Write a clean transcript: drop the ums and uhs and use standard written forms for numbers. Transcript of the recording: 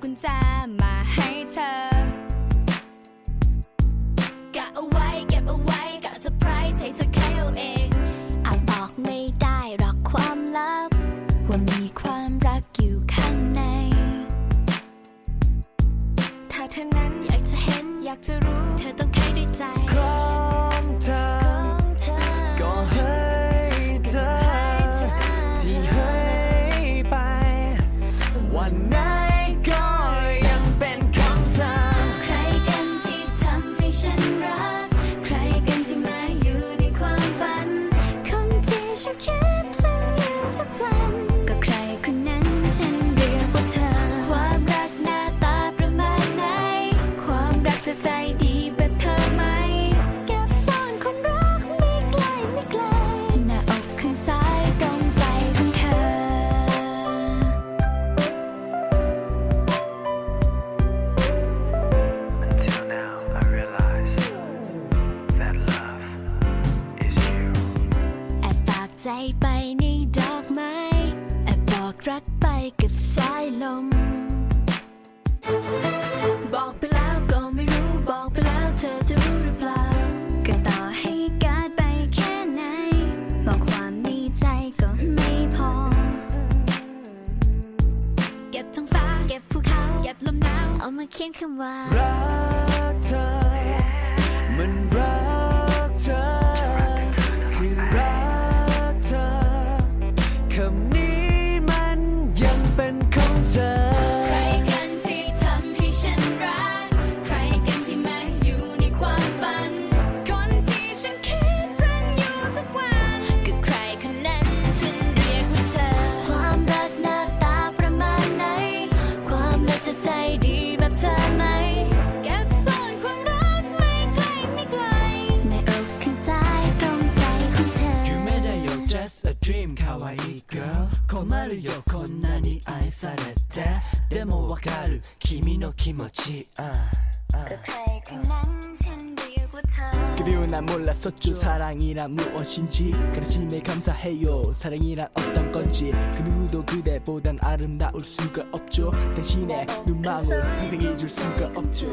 กุญแจมาให้เธอกะเอาไว้เก็บเอาไว้กะเซอร์ไพรส์ให้เธอแค่เอาเองอาจบอกไม่ได้หรอกความลับว่ามีความรักอยู่ข้างในถ้าเธอนั้นอยากจะเห็นอยากจะรู้เธอต้องให้ด้วยใจของเธอก็ให้เธอที่ให้ไปวันไหนก็ยังเป็นของเธอใครกันที่ทำให้ฉันรักใครกันที่มาอยู่ในความฝันคนที่ฉันคิดถึงอยู่ทุกวันก็ใครคนนั้นฉันเรียกว่าเธอความรักหน้าตาประมาณไหนความรักจะใจดีแบบเธอไหมเก็บซ่อนความรักไม่ไกลไม่ไกลหน้าอกข้างซ้ายตรงใจของเธอUntil now I realize that love is you แอบฝากใจไปในดอกไม้แอบบอกรักไปกับสายลมบอกไปแล้วก็ไม่รู้บอกไปแล้วเธอจะรู้หรือเปล่าก็ต่อให้การไปแค่ไหนบอกความในใจก็ไม่พอเก็บท้องฟ้าเก็บภูเขาเก็บลมหนาวเอามาเขียนคำว่ารักเธอมันรักเธอคือรักเธอคำนี้มันยังเป็นของเธอใครกันที่ทำให้ฉันรักใครกันที่มาอยู่ในความฝันคนที่ฉันคิดถึงอยู่ทุกวันก็ใครคนนั้นฉันเรียกว่าเธอความรักหน้าตาประมาณไหนความรักจะใจดีแบบเธอไหมเก็บซ่อนความรักไม่ไกลไม่ไกลในอกข้างซ้ายตรงใจของเธอ 夢だよ just a dream 可愛い girl 困るよこんなに愛されてでもわかる君の気持ちก็ใครคนนั้นฉันเรียกว่าเธอ 그리고 난 몰랐었죠 사랑이란 무엇인지 가르침에 감사해요 사랑이란 어떤 건지 그 누구도 그대보단 아름다울 수가 없죠 당신의 눈망울 평생 잊을 수가 없죠